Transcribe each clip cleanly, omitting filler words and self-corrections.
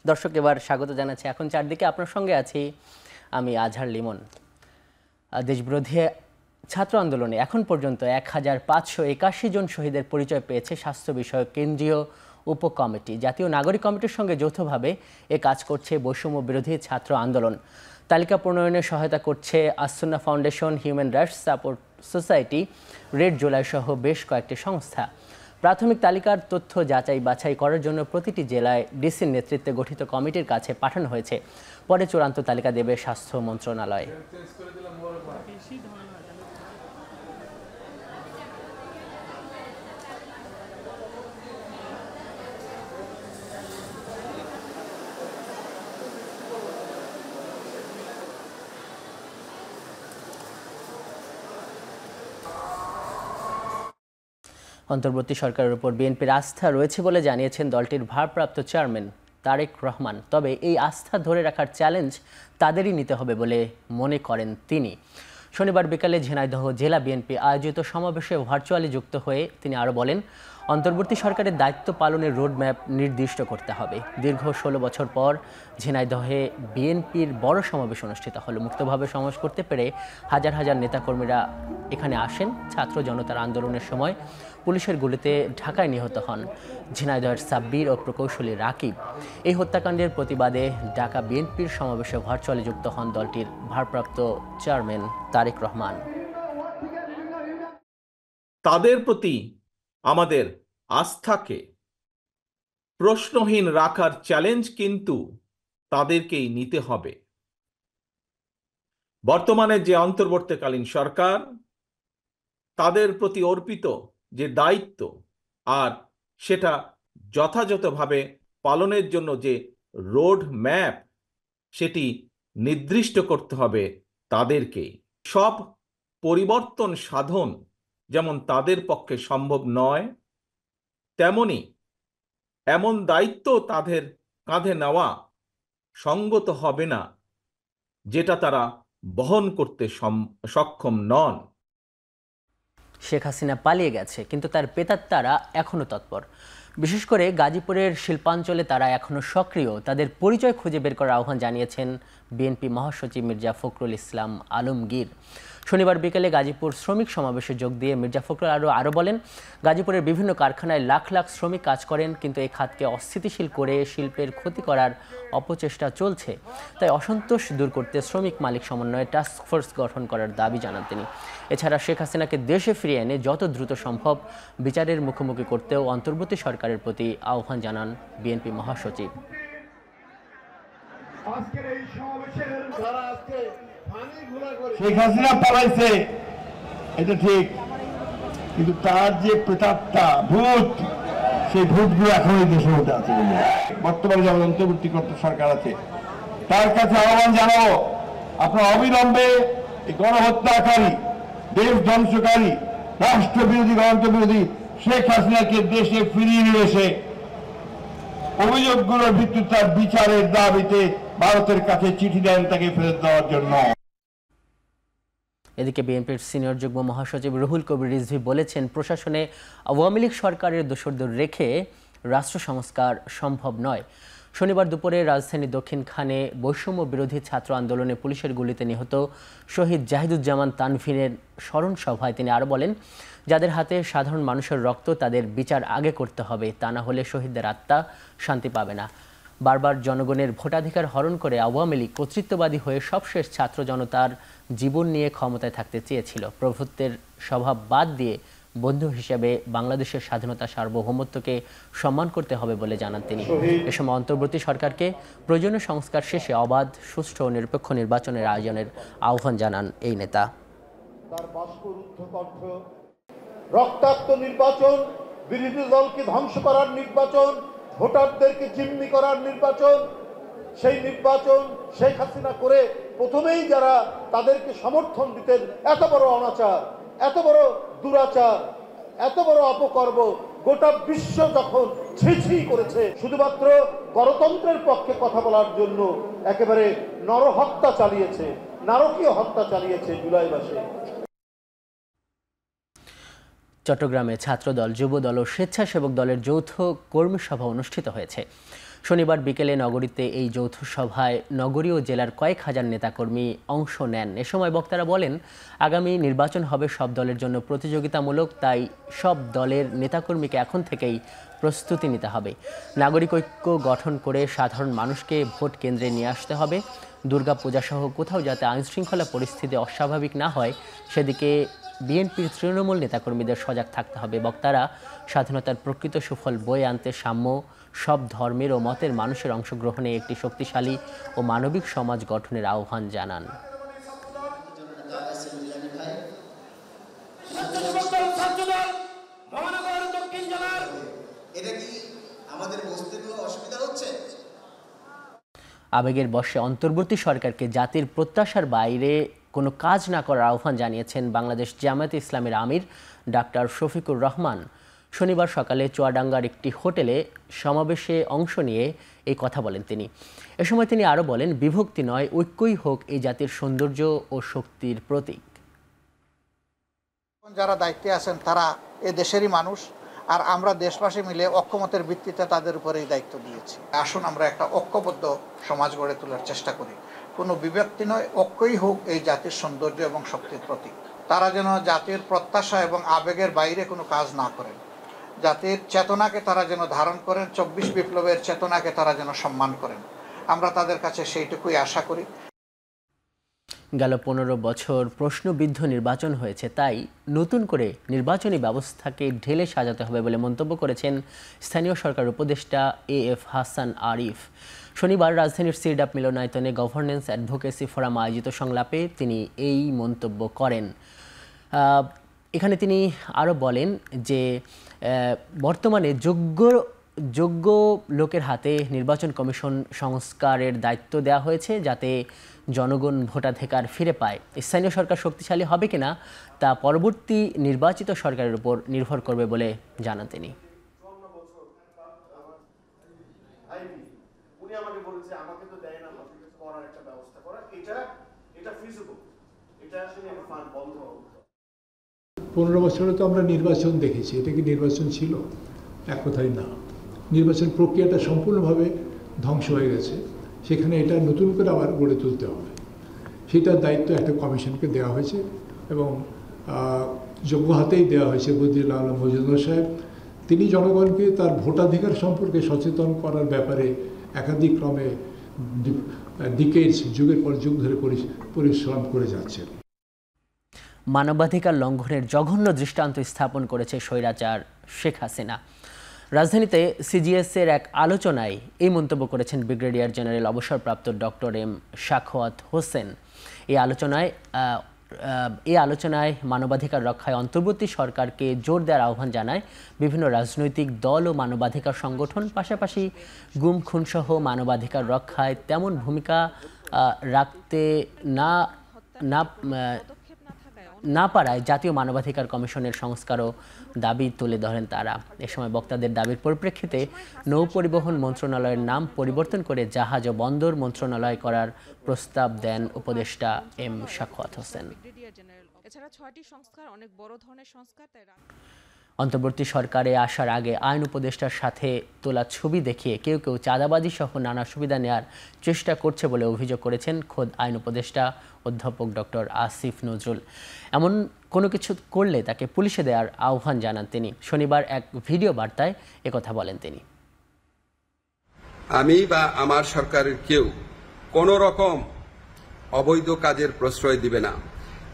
দর্শক এবার স্বাগত জানাচ্ছি এখন চারদিকে আপনার সঙ্গে আছি আমি আজহার লিমন। দেশবিরোধী ছাত্র আন্দোলনে এখন পর্যন্ত 1581 জন শহীদের পরিচয় পেয়েছে স্বাস্থ্য বিষয়ক কেন্দ্রীয় উপকমিটি। জাতীয় নাগরিক কমিটির সঙ্গে যৌথভাবে এ কাজ করছে বৈষম্য বিরোধী ছাত্র আন্দোলন। তালিকা প্রণয়নে সহায়তা করছে As-Sunnah foundation, human rights support society, red July সহ বেশ কয়েকটি সংস্থা। প্রাথমিক তালিকার তথ্য যাচাই বাছাই করার জন্য প্রতিটি জেলায় ডিসির নেতৃত্বে গঠিত কমিটির কাছে পাঠানো হয়েছে। পরে চূড়ান্ত তালিকা দেবে স্বাস্থ্য মন্ত্রণালয়। অন্তর্বর্তী সরকারের উপর বিএনপির আস্থা রয়েছে বলে জানিয়েছেন দলটির ভারপ্রাপ্ত চেয়ারম্যান তারেক রহমান। তবে এই আস্থা ধরে রাখার চ্যালেঞ্জ তাদেরই নিতে হবে বলে মনে করেন তিনি। শনিবার বিকালে ঝিনাইদহ জেলা বিএনপি আয়োজিত সমাবেশে ভার্চুয়ালি যুক্ত হয়ে তিনি আরও বলেন, অন্তর্বর্তী সরকারের দায়িত্ব পালনের রোডম্যাপ নির্দিষ্ট করতে হবে। দীর্ঘ 16 বছর পর ঝিনাইদহে বিএনপির বড় সমাবেশ অনুষ্ঠিত হলো। মুক্তভাবে সমাবেশ করতে পেরে হাজার হাজার নেতাকর্মীরা এখানে আসেন। ছাত্র জনতার আন্দোলনের সময় পুলিশের গুলিতে ঢাকায় নিহত হন ঝিনাইদহের সাব্বির ও প্রকৌশলী রাকিব। এই হত্যাকাণ্ডের প্রতিবাদে ঢাকা বিএনপির সমাবেশে ভার্চুয়ালি যুক্ত হন দলটির ভারপ্রাপ্ত চেয়ারম্যান তারেক রহমান। তাদের প্রতি আমাদের আস্থাকে প্রশ্নহীন রাখার চ্যালেঞ্জ কিন্তু তাদেরকেই নিতে হবে। বর্তমানে যে অন্তর্বর্তীকালীন সরকার, তাদের প্রতি অর্পিত যে দায়িত্ব আর সেটা যথাযথভাবে পালনের জন্য যে রোড ম্যাপ, সেটি নির্দিষ্ট করতে হবে তাদেরকে। সব পরিবর্তন সাধন যেমন তাদের পক্ষে সম্ভব নয়, তেমনি এমন দায়িত্ব তাদের কাঁধে নেওয়া সঙ্গত হবে না যেটা তারা বহন করতে সক্ষম নন। শেখ হাসিনা পালিয়ে গেছে, কিন্তু তার প্রেতাত্মারা এখনও তৎপর। বিশেষ করে গাজীপুরের শিল্পাঞ্চলে তারা এখনও সক্রিয়। তাদের পরিচয় খুঁজে বের করার আহ্বান জানিয়েছেন বিএনপি মহাসচিব মির্জা ফখরুল ইসলাম আলমগীর। শনিবার বিকেলে গাজীপুর শ্রমিক সমাবেশে যোগ দিয়ে মির্জা ফখরুল আরও বলেন, গাজীপুরের বিভিন্ন কারখানায় লাখ লাখ শ্রমিক কাজ করেন, কিন্তু এই খাতকে অস্থিতিশীল করে শিল্পের ক্ষতি করার অপচেষ্টা চলছে। তাই অসন্তোষ দূর করতে শ্রমিক মালিক সমন্বয়ে টাস্কফোর্স গঠন করার দাবি জানান তিনি। এছাড়া শেখ হাসিনাকে দেশে ফিরিয়ে এনে যত দ্রুত সম্ভব বিচারের মুখোমুখি করতেও অন্তর্বর্তী সরকারের প্রতি আহ্বান জানান বিএনপি মহাসচিব। শেখ হাসিনা পালাইছে, এটা ঠিক, কিন্তু তার যে প্রেতাত্মা ভূত, সেই ভূতগুলো এখনই দেশের মধ্যে আছে। বর্তমানে যেমন অন্তর্বর্তী সরকার আছে, তার কাছে আহ্বান জানাবো, আপনার অবিলম্বে এই গণহত্যাকারী, দেশ ধ্বংসকারী, রাষ্ট্রবিরোধী, গণতন্ত্র বিরোধী শেখ হাসিনাকে দেশে ফিরিয়ে নিয়ে এসে অভিযোগগুলোর ভিত্তিতে তার বিচারের দাবিতে ভারতের কাছে চিঠি দেন তাকে ফেরত দেওয়ার জন্য। এদিকে বিএনপির সিনিয়র যুগ্ম মহাসচিব রুহুল কবির রিজভী বলেছেন, প্রশাসনে আওয়ামী লীগ সরকারের দোসরদের রেখে রাষ্ট্র সংস্কার সম্ভব নয়। শনিবার দুপুরে রাজধানী দক্ষিণখানে বৈষম্য বিরোধী ছাত্র আন্দোলনে পুলিশের গুলিতে নিহত শহীদ জাহিদুজ্জামান তানভীরের স্মরণ সভায় তিনি আরও বলেন, যাদের হাতে সাধারণ মানুষের রক্ত, তাদের বিচার আগে করতে হবে, তা না হলে শহীদদের আত্মা শান্তি পাবে না। বারবার জনগণের ভোটাধিকার হরণ করে আওয়ামী লীগ কর্তৃত্ববাদী হয়ে সবশেষ ছাত্র জনতার জীবন নিয়ে ক্ষমতায় থাকতে চেয়েছিল। প্রভুত্বের স্বভাব বাদ দিয়ে বন্ধু হিসেবে বাংলাদেশের স্বাধীনতা, সার্বভৌমত্বকে সম্মান করতে হবে বলে জানান তিনি। এ সময় অন্তর্বর্তী সরকারকে প্রয়োজনীয় সংস্কার শেষে অবাধ, সুষ্ঠু ও নিরপেক্ষ নির্বাচনের আয়োজনের আহ্বান জানান এই নেতা। রক্তাক্ত নির্বাচন, বিরোধী দলকে ধ্বংস করার নির্বাচন, ভোটারদেরকে জিম্মি করার নির্বাচন, সেই নির্বাচন শেখ হাসিনা করে প্রথমেই যারা তাদেরকে সমর্থন দিতেন, এত বড় অনাচার, এত বড় দুরাচার, এত বড় অপকর্ম গোটা বিশ্ব যখন ছিছি করেছে, শুধুমাত্র গণতন্ত্রের পক্ষে কথা বলার জন্য একেবারে নরহত্যা চালিয়েছে, নারকীয় হত্যা চালিয়েছে জুলাই মাসে। চট্টগ্রামে ছাত্রদল, যুবদল ও স্বেচ্ছাসেবক দলের যৌথ কর্মী সভা অনুষ্ঠিত হয়েছে। শনিবার বিকেলে নগরীতে এই যৌথ সভায় নগরী ও জেলার কয়েক হাজার নেতাকর্মী অংশ নেন। এ সময় বক্তারা বলেন, আগামী নির্বাচন হবে সব দলের জন্য প্রতিযোগিতামূলক, তাই সব দলের নেতাকর্মীকে এখন থেকেই প্রস্তুতি নিতে হবে। নাগরিক ঐক্য গঠন করে সাধারণ মানুষকে ভোট কেন্দ্রে নিয়ে আসতে হবে। দুর্গাপূজা সহ কোথাও যাতে আইনশৃঙ্খলা পরিস্থিতি অস্বাভাবিক না হয় সেদিকে বিএনপির তৃণমূল নেতাকর্মীদের সজাগ থাকতে হবে। বক্তারা স্বাধীনতার প্রকৃত সুফল বয়ে আনতে সাম্য, সব ধর্মের ও মতের মানুষের অংশগ্রহণে একটি শক্তিশালী ও মানবিক সমাজ গঠনের আহ্বান জানান। আবেগের বশে অন্তর্বর্তী সরকারকে জাতির প্রত্যাশার বাইরে কোনো কাজ না করার আহ্বান জানিয়েছেন বাংলাদেশ জামায়াতে ইসলামের আমির ডাক্তার শফিকুর রহমান। শনিবার সকালে চুয়াডাঙ্গার একটি হোটেলে সমাবেশে অংশ নিয়ে এই কথা বলেন তিনি। এ সময় তিনি আরও বলেন, বিভক্তি নয়, ঐক্যই হোক এই জাতির সৌন্দর্য ও শক্তির প্রতীক। যারা দায়িত্বে আছেন তারা এ দেশেরই মানুষ, আর আমরা দেশবাসী মিলে ঐক্যমতের ভিত্তিতে তাদের উপরে এই দায়িত্ব দিয়েছি। আসুন আমরা একটা ঐক্যবদ্ধ সমাজ গড়ে তোলার চেষ্টা করি। কোনো বিভক্তি নয়, ঐক্যই হোক এই জাতির সৌন্দর্য এবং শক্তির প্রতীক। তারা যেন জাতির প্রত্যাশা এবং আবেগের বাইরে কোনো কাজ না করেন, জাতির চেতনাকে তারা যেন ধারণ করেন, ২৪ বিপ্লবের চেতনাকে তারা যেন সম্মান করেন। আমরা তাদের কাছে সেইটুকুই আশা করি। গেল ১৫ বছর প্রশ্নবিদ্ধ নির্বাচন হয়েছে, তাই নতুন করে নির্বাচনী ব্যবস্থাকে ঢেলে সাজাতে হবে বলে মন্তব্য করেছেন স্থানীয় সরকার উপদেষ্টা এএফ হাসান আরিফ। শনিবার রাজধানীর সিরডাপ মিলনায়তনে গভর্নেন্স অ্যাডভোকেসি ফোরাম আয়োজিত সংলাপে তিনি এই মন্তব্য করেন। এখানে তিনি আরও বলেন যে বর্তমানে যোগ্য লোকের হাতে নির্বাচন কমিশন সংস্কারের দায়িত্ব দেওয়া হয়েছে, যাতে জনগণ ভোটাধিকার ফিরে পায়। স্থানীয় সরকার শক্তিশালী হবে কিনা তা পরবর্তী নির্বাচিত সরকারের উপর নির্ভর করবে বলে জানান তিনি। উনি আমাকে বলেছে, আমাকে তো দেয় না, আমাকে করার একটা ব্যবস্থা করা, এটা ফিজিবল, এটা আসলে বন্ধ হবে। 15 বছরে তো আমরা নির্বাচন দেখেছি, এটা কি নির্বাচন ছিল? এক কথাই না। নির্বাচন প্রক্রিয়াটা সম্পূর্ণভাবে ধ্বংস হয়ে গেছে, সেখানে এটা নতুন করে আবার গড়ে তুলতে হবে। সেটার দায়িত্ব একটা কমিশনকে দেওয়া হয়েছে এবং যোগ্য হাতেই দেওয়া হয়েছে বদিউল আলম মজুমদার সাহেব। তিনি জনগণকে তার ভোটাধিকার সম্পর্কে সচেতন করার ব্যাপারে একাধিক ক্রমে যুগের পর যুগ ধরে পরিশ্রম করে যাচ্ছেন। মানবাধিকার লঙ্ঘনের জঘন্য দৃষ্টান্ত স্থাপন করেছে স্বৈরাচার শেখ হাসিনা। রাজধানীতে সিজিএসের এক আলোচনায় এই মন্তব্য করেছেন ব্রিগেডিয়ার জেনারেল অবসরপ্রাপ্ত ডক্টর এম সাখাওয়াত হোসেন। এই আলোচনায় মানবাধিকার রক্ষায় অন্তর্বর্তী সরকারকে জোর দেওয়ার আহ্বান জানায় বিভিন্ন রাজনৈতিক দল ও মানবাধিকার সংগঠন। পাশাপাশি গুম খুনসহ মানবাধিকার রক্ষায় তেমন ভূমিকা রাখতে না পারায় জাতীয় মানবাধিকার কমিশনের সংস্কারও দাবি তুলে ধরেন তারা। এ সময় বক্তাদের দাবির পরিপ্রেক্ষিতে নৌ পরিবহন মন্ত্রণালয়ের নাম পরিবর্তন করে জাহাজ ও বন্দর মন্ত্রণালয় করার প্রস্তাব দেন উপদেষ্টা এম সাখাওয়াত হোসেন। অন্তর্বর্তী সরকারে আসার আগে আইন উপদেষ্টার সাথে তোলা ছবি দেখিয়ে কেউ চাঁদাবাজি সহ নানা সুবিধা নেওয়ার চেষ্টা করছে বলে অভিযোগ করেছেন খোদ আইন উপদেষ্টা অধ্যাপক ডক্টর আসিফ নজরুল। এমন কোনো কিছু করলে তাকে পুলিশে দেওয়ার আহ্বান জানান তিনি। শনিবার এক ভিডিও বার্তায় একথা বলেন তিনি। আমি বা আমার সরকারের কেউ কোনো রকম অবৈধ কাজের প্রশ্রয় দিবে না।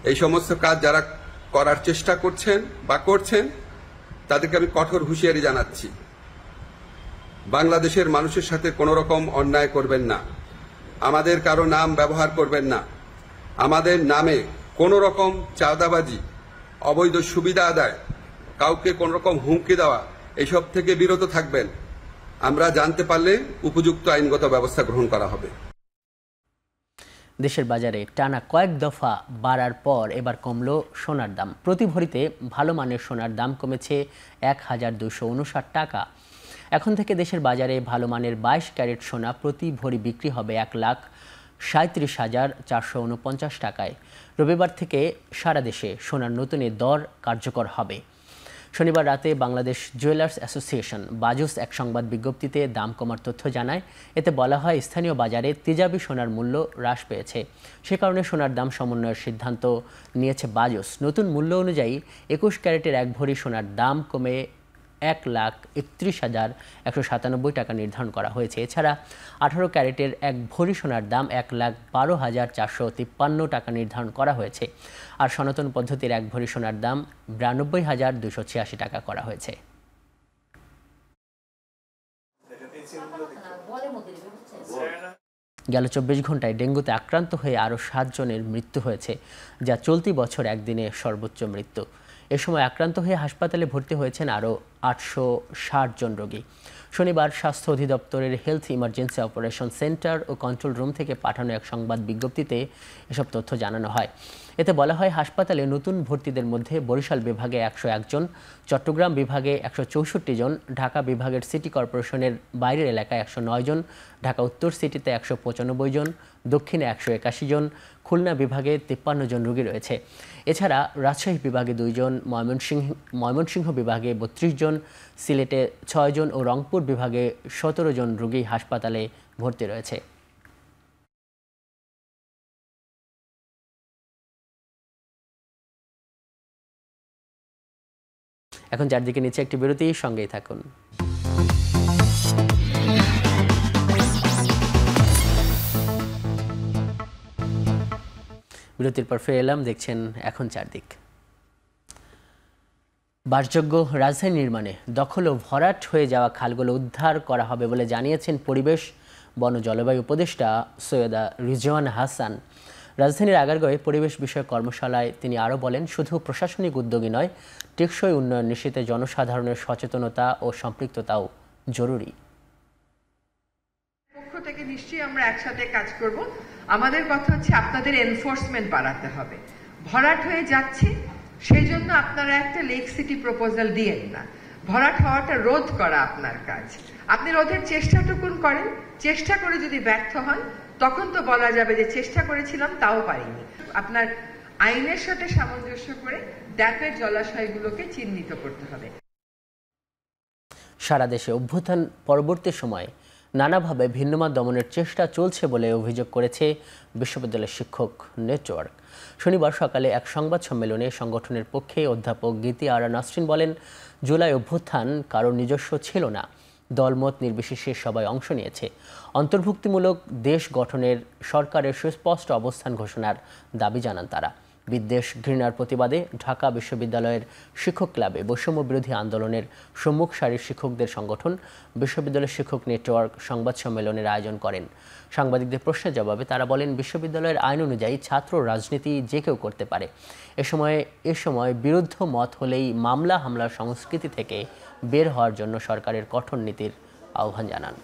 এই সমস্ত কাজ যারা করার চেষ্টা করছেন বা করছেন তাদেরকে আমি কঠোর হুঁশিয়ারি জানাচ্ছি। বাংলাদেশের মানুষের সাথে কোনো রকম অন্যায় করবেন না, আমাদের কারো নাম ব্যবহার করবেন না, আমাদের নামে কোনো রকম চাঁদাবাজি, অবৈধ সুবিধা আদায়, কাউকে কোনো রকম হুমকি দেওয়া, এসব থেকে বিরত থাকবেন। আমরা জানতে পারলে উপযুক্ত আইনগত ব্যবস্থা গ্রহণ করা হবে। দেশের বাজারে টানা কয়েক দফা বাড়ার পর এবার কমল সোনার দাম। প্রতি ভরিতে ভালো মানের সোনার দাম কমেছে ১,২৫৯ টাকা। এখন থেকে দেশের বাজারে ভালো মানের ২২ ক্যারেট সোনা প্রতি ভরি বিক্রি হবে ১,৩৭,৪৪৯ টাকায়। রবিবার থেকে সারা দেশে সোনার নতুন দর কার্যকর হবে। শনিবার রাতে বাংলাদেশ জুয়েলার্স অ্যাসোসিয়েশন বাজুস এক সংবাদ বিজ্ঞপ্তিতে দাম কমার তথ্য জানায়। এতে বলা হয়, স্থানীয় বাজারে তেজাবি সোনার মূল্য হ্রাস পেয়েছে, সে কারণে সোনার দাম সমন্বয়ের সিদ্ধান্ত নিয়েছে বাজুস। নতুন মূল্য অনুযায়ী 21 ক্যারেটের 1 ভরি সোনার দাম কমে 1,31,197 টাকা নির্ধারণ করা হয়েছে। এছাড়া 18 ক্যারেটের 1 ভরি সোনার দাম 1,12,453 টাকা নির্ধারণ করা হয়েছে। আর সনাতন পদ্ধতির 1 ভরি সোনার দাম 92,286 টাকা করা হয়েছে। গেল 24 ঘন্টায় ডেঙ্গুতে আক্রান্ত হয়ে আরও 7 জনের মৃত্যু হয়েছে, যা চলতি বছর একদিনে সর্বোচ্চ মৃত্যু। এ সময় আক্রান্ত হয়ে হাসপাতালে ভর্তি হয়েছেন আরও 860 জন রোগী। শনিবার স্বাস্থ্য অধিদপ্তরের হেলথ ইমার্জেন্সি অপারেশন সেন্টার ও কন্ট্রোল রুম থেকে পাঠানো এক সংবাদ বিজ্ঞপ্তিতে এসব তথ্য জানানো হয়। এতে বলা হয়, হাসপাতালে নতুন ভর্তিদের মধ্যে বরিশাল বিভাগে 101 জন, চট্টগ্রাম বিভাগে 164 জন, ঢাকা বিভাগের সিটি কর্পোরেশনের বাইরের এলাকায় 109 জন, ঢাকা উত্তর সিটিতে 195 জন, দক্ষিণে 181 জন, খুলনা বিভাগে 53 জন রোগী রয়েছে। এছাড়া রাজশাহী বিভাগে 2 জন, ময়মনসিংহ বিভাগে 32 জন, সিলেটে 6 জন ও রংপুর বিভাগে 17 জন রোগী হাসপাতালে ভর্তি রয়েছে। এখন চারদিকে নিচে একটি বিরতি, সঙ্গেই থাকুন। বিরতির পর ফিরে এলাম, দেখছেন এখন চারদিক। বাসযোগ্য রাজধানী নির্মাণে দখল ও ভরাট হয়ে যাওয়া খালগুলো উদ্ধার করা হবে বলে জানিয়েছেন পরিবেশ, বন ও জলবায়ু উপদেষ্টা সৈয়দা রিজওয়ানা হাসান। রাজধানীর আগারগাঁওয়ে পরিবেশ বিষয়ক কর্মশালায় তিনি আরও বলেন, শুধু প্রশাসনিক উদ্যোগই নয়, টেকসই উন্নয়ন নিশ্চিতে জনসাধারণের সচেতনতা ও সম্পৃক্ততাও জরুরি। পক্ষ থেকে নিশ্চয়ই আমরা একসাথে কাজ করব। আমাদের কথা হচ্ছে আপনাদের এনফোর্সমেন্ট বাড়াতে হবে। ভরাট হয়ে যাচ্ছে, সেই জন্য আপনারা একটা লেক সিটি প্রপোজাল দিয়েন না, ভরাট হওয়াটা রোধ করা আপনার কাজ। আপনি রোধের চেষ্টাটুকুন করেন, চেষ্টা করে যদি ব্যর্থ হন তখন তো বলা যাবে যে চেষ্টা করেছিলাম তাও পারিনি। আপনার আইনের সাথে সামঞ্জস্য করে ড্যাপের জলাশয়গুলোকে চিহ্নিত করতে হবে। সারা দেশে অভ্যুত্থান পরবর্তী সময়ে নানাভাবে ভিন্নমত দমনের চেষ্টা চলছে বলে অভিযোগ করেছে বিশ্ববিদ্যালয়ের শিক্ষক নেটওয়ার্ক। শনিবার সকালে এক সংবাদ সম্মেলনে সংগঠনের পক্ষে অধ্যাপক গীতি আরা নাসরিন বলেন, জুলাই অভ্যুত্থান কারোর নিজস্ব ছিল না, দলমত নির্বিশেষে সবাই অংশ নিয়েছে। অন্তর্ভুক্তিমূলক দেশ গঠনের সরকারের সুস্পষ্ট অবস্থান ঘোষণার দাবি জানান তারা। বিদ্বেষ ঘৃণার প্রতিবাদে ঢাকা বিশ্ববিদ্যালয়ের শিক্ষক ক্লাবে বৈষম্য বিরোধী আন্দোলনের সম্মুখ সারির শিক্ষকদের সংগঠন বিশ্ববিদ্যালয় শিক্ষক নেটওয়ার্ক সংবাদ সম্মেলনের আয়োজন করেন। সাংবাদিকদের প্রশ্নের জবাবে তারা বলেন, বিশ্ববিদ্যালয়ের আইন অনুযায়ী ছাত্র রাজনীতি যে কেউ করতে পারে। এ সময় বিরুদ্ধ মত হলেই মামলা হামলার সংস্কৃতি থেকে বের হওয়ার জন্য সরকারের কঠোর নীতির আহ্বান জানান।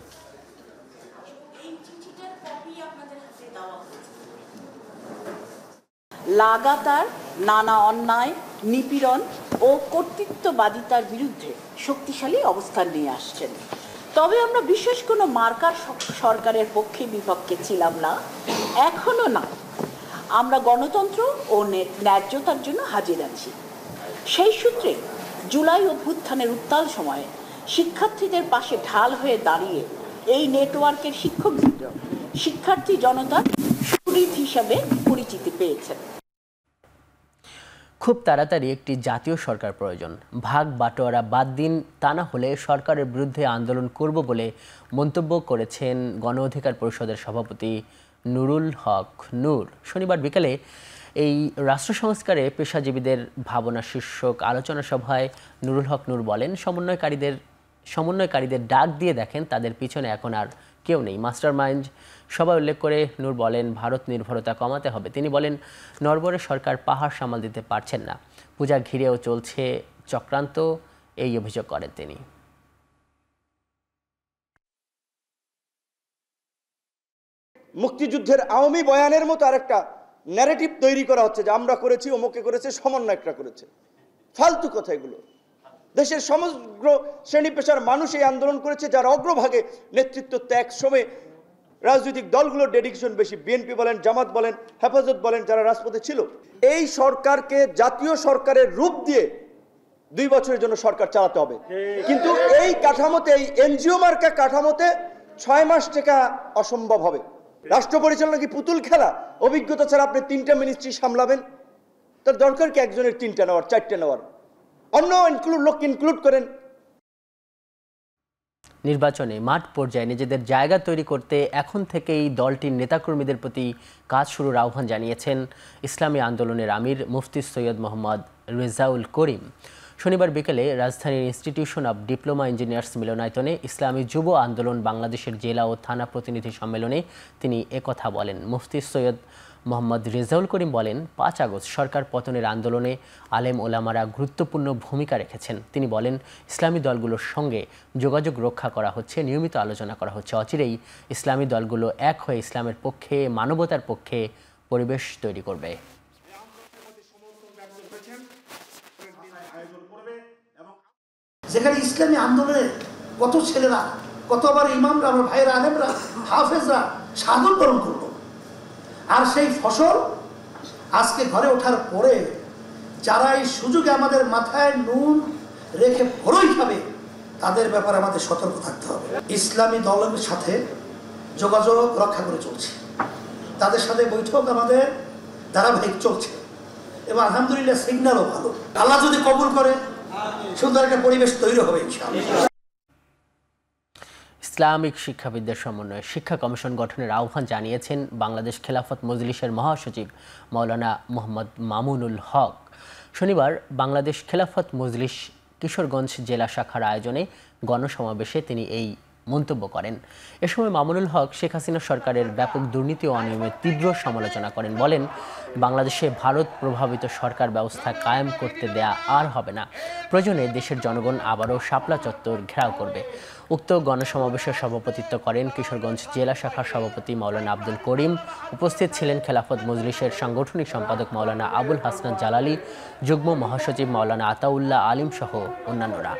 লাগাতার নানা অন্যায়, নিপীড়ন ও কর্তৃত্ববাদিতার বিরুদ্ধে শক্তিশালী অবস্থান নিয়ে আসছেন। তবে আমরা বিশেষ কোনো মার্কার সরকারের পক্ষে বিপক্ষে ছিলাম না, এখনো না। আমরা গণতন্ত্র ও ন্যায্যতার জন্য হাজির আছি। সেই সূত্রে জুলাই অভ্যুত্থানের উত্তাল সময়ে শিক্ষার্থীদের পাশে ঢাল হয়ে দাঁড়িয়ে এই নেটওয়ার্কের শিক্ষকবৃন্দ শিক্ষার্থী জনতার সুহৃদ হিসাবে পরিচিতি পেয়েছেন। খুব তাড়াতাড়ি একটি জাতীয় সরকার প্রয়োজন, ভাগ বাটোয়ারা বাদ দিন, তা না হলে সরকারের বিরুদ্ধে আন্দোলন করব বলে মন্তব্য করেছেন গণ অধিকার পরিষদের সভাপতি নুরুল হক নূর। শনিবার বিকালে এই রাষ্ট্র সংস্কারে পেশাজীবীদের ভাবনা শীর্ষক আলোচনা সভায় নুরুল হক নূর বলেন, সমন্বয়কারীদের ডাক দিয়ে দেখেন, তাদের পিছনে এখন আর কেউ নেই, মাস্টার মাইন্ড। সবাই উল্লেখ করে নূর বলেন, ভারত নির্ভরতা কমাতে হবে। তিনি বলেন, নরবরের সরকার পাহাড় সামাল দিতে পারছেন না, পূজা ঘিরেও চলছে চক্রান্ত, এই অভিযোগ করেন তিনি। মুক্তিযুদ্ধের আওয়ামী বয়ানের মতো আরেকটা ন্যারেটিভ তৈরি করা হচ্ছে যে আমরা করেছি, অমুকে করেছে, সমন্বয়করা করেছে। ফালতু কথা এগুলো। দেশের সমগ্র শ্রেণী পেশার মানুষ এই আন্দোলন করেছে, যার অগ্রভাগে নেতৃত্ব ত্যাগ সময়ে রাজনৈতিক দলগুলোর ডেডিকেশন বেশি। বিএনপি বলেন, জামাত বলেন, হেফাজত বলেন, যারা রাজপথে ছিল। এই সরকারকে জাতীয় সরকারের রূপ দিয়ে 2 বছরের জন্য সরকার চালাতে হবে, কিন্তু এই কাঠামোতে, এই এনজিও মার্কা কাঠামোতে 6 মাস টেকা অসম্ভব হবে। রাষ্ট্র পরিচালনা কি পুতুল খেলা? অভিজ্ঞতা ছাড়া আপনি 3টা মিনিস্ট্রি সামলাবেন, তার দরকার কি একজনের 3টা নেওয়ার, 4টে নেওয়ার? অন্য লোক ইনক্লুড করেন। নির্বাচনে মাঠ পর্যায়ে নিজেদের জায়গা তৈরি করতে এখন থেকেই দলটির নেতাকর্মীদের প্রতি কাজ শুরুর আহ্বান জানিয়েছেন ইসলামী আন্দোলনের আমির মুফতি সৈয়দ মোহাম্মদ রেজাউল করিম। শনিবার বিকেলে রাজধানীর ইনস্টিটিউশন অব ডিপ্লোমা ইঞ্জিনিয়ার্স মিলনায়তনে ইসলামী যুব আন্দোলন বাংলাদেশের জেলা ও থানা প্রতিনিধি সম্মেলনে তিনি একথা বলেন। মুফতি সৈয়দ মোহাম্মদ রেজাউল করিম বলেন, 5 আগস্ট সরকার পতনের আন্দোলনে আলেম ওলামারা গুরুত্বপূর্ণ ভূমিকা রেখেছেন। তিনি বলেন, ইসলামী দলগুলোর সঙ্গে যোগাযোগ রক্ষা করা হচ্ছে, নিয়মিত আলোচনা করা হচ্ছে। অচিরেই ইসলামী দলগুলো এক হয়ে ইসলামের পক্ষে, মানবতার পক্ষে পরিবেশ তৈরি করবে। যেখানে ইসলামী আন্দোলনের কত ছেলেরা, কত আবার ইমামরা, আমার ভাইয়েরা, আলেমরা, হাফেজরা সাধন বরণ করলো, আর সেই ফসল আজকে ঘরে ওঠার পরে যারা এই সুযোগে আমাদের মাথায় নুন রেখে ভরই খাবে, তাদের ব্যাপারে আমাদের সতর্ক থাকতে হবে। ইসলামী দলের সাথে যোগাযোগ রক্ষা করে চলছে, তাদের সাথে বৈঠক আমাদের ধারাবাহিক চলছে এবং আলহামদুলিল্লাহ সিগন্যালও ভালো। আল্লাহ যদি কবুল করে সুন্দর একটা পরিবেশ তৈরি হবে ইনশাআল্লাহ। ইসলামিক শিক্ষাবিদদের সমন্বয়ে শিক্ষা কমিশন গঠনের আহ্বান জানিয়েছেন বাংলাদেশ খেলাফত মজলিসের মহাসচিব মাওলানা মোহাম্মদ মামুনুল হক। শনিবার বাংলাদেশ খেলাফত মজলিস কিশোরগঞ্জ জেলা শাখার আয়োজনে গণসমাবেশে তিনি এই মন্তব্য করেন। এ সময় মামুনুল হক শেখ হাসিনা সরকারের ব্যাপক দুর্নীতি ও অনিয়মের তীব্র সমালোচনা করেন। বলেন, বাংলাদেশে ভারত প্রভাবিত সরকার ব্যবস্থা কায়েম করতে দেয়া আর হবে না। প্রয়োজনে দেশের জনগণ আবারও শাপলা চত্বর ঘেরাও করবে। উক্ত গণসমাবেশের সভাপতিত্ব করেন কিশোরগঞ্জ জেলা শাখার সভাপতি মাওলানা আব্দুল করিম। উপস্থিত ছিলেন খেলাফত মজলিসের সাংগঠনিক সম্পাদক মাওলানা আবুল হাসনাত জালালি, যুগ্ম মহাসচিব মাওলানা আতাউল্লাহ আলিম সহ অন্যান্যরা।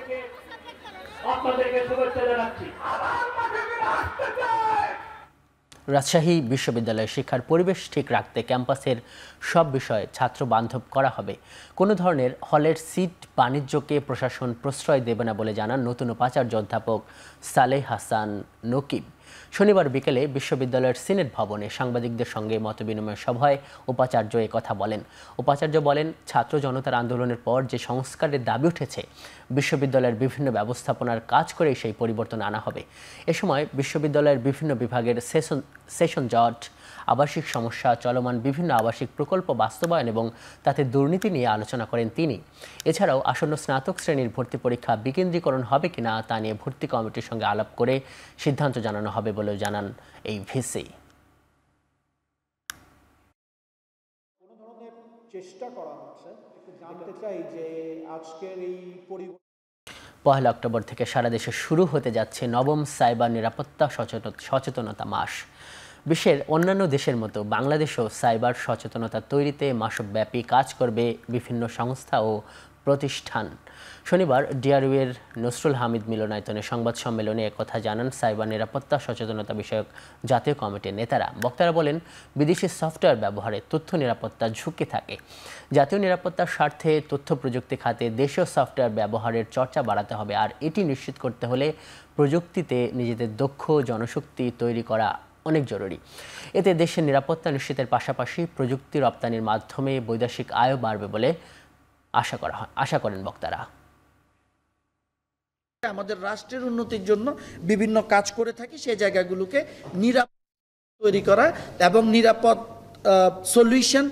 রাজশাহী বিশ্ববিদ্যালয়ের শিক্ষার পরিবেশ ঠিক রাখতে ক্যাম্পাসের সব বিষয়ে ছাত্র বান্ধব করা হবে। কোনো ধরনের হলের সিট বাণিজ্যকে প্রশাসন প্রশ্রয় দেবে না বলে জানান নতুন উপাচার্য অধ্যাপক সালেহ হাসান নকিব। শনিবার বিকেলে বিশ্ববিদ্যালয়ের সিনেট ভবনে সাংবাদিকদের সঙ্গে মতবিনিময় সভায় উপাচার্য কথা বলেন। উপাচার্য বলেন, ছাত্র জনতার আন্দোলনের পর যে সংস্কারের দাবি উঠেছে, বিশ্ববিদ্যালয়ের বিভিন্ন ব্যবস্থাপনার কাজ করে সেই পরিবর্তন আনা হবে। এ সময় বিশ্ববিদ্যালয়ের বিভিন্ন বিভাগের সেশন জট, আবাসিক সমস্যা, চলমান বিভিন্ন আবাসিক প্রকল্প বাস্তবায়ন এবং তাতে দুর্নীতি নিয়ে আলোচনা করেন তিনি। এছাড়াও আসন্ন স্নাতক শ্রেণীর ভর্তি পরীক্ষা বিকেন্দ্রীকরণ হবে কিনা তা নিয়ে ভর্তি কমিটির সঙ্গে আলাপ করে সিদ্ধান্ত জানানো হবে বলেও জানান এই ভিসি। চেষ্টা করা হচ্ছে, একটু জানতে চাই যে আজকের এই পহেলা অক্টোবর থেকে সারা দেশে শুরু হতে যাচ্ছে নবম সাইবার নিরাপত্তা সচেতনতা মাস। বিশ্বের অন্যান্য দেশের মতো বাংলাদেশেও সাইবার সচেতনতা তৈরিতে মাসব্যাপী কাজ করবে বিভিন্ন সংস্থা ও প্রতিষ্ঠান। শনিবার ডিআরইউয়ের নসরুল হামিদ মিলনায়তনে সংবাদ সম্মেলনে একথা জানান সাইবার নিরাপত্তা সচেতনতা বিষয়ক জাতীয় কমিটির নেতারা। বক্তারা বলেন, বিদেশি সফটওয়্যার ব্যবহারে তথ্য নিরাপত্তার ঝুঁকি থাকে। জাতীয় নিরাপত্তার স্বার্থে তথ্য প্রযুক্তি খাতে দেশীয় সফটওয়্যার ব্যবহারের চর্চা বাড়াতে হবে। আর এটি নিশ্চিত করতে হলে প্রযুক্তিতে নিজেদের দক্ষ জনশক্তি তৈরি করা অনেক জরুরি। এতে দেশের নিরাপত্তা নিশ্চিতের পাশাপাশি প্রযুক্তি রপ্তানির মাধ্যমে বৈদেশিক আয়ও বাড়বে বলে আশা করেন বক্তারা। আমাদের রাষ্ট্রের উন্নতির জন্য বিভিন্ন কাজ করে থাকি, সেই জায়গাগুলোকে নিরাপদ তৈরি করা এবং নিরাপদ সলিউশন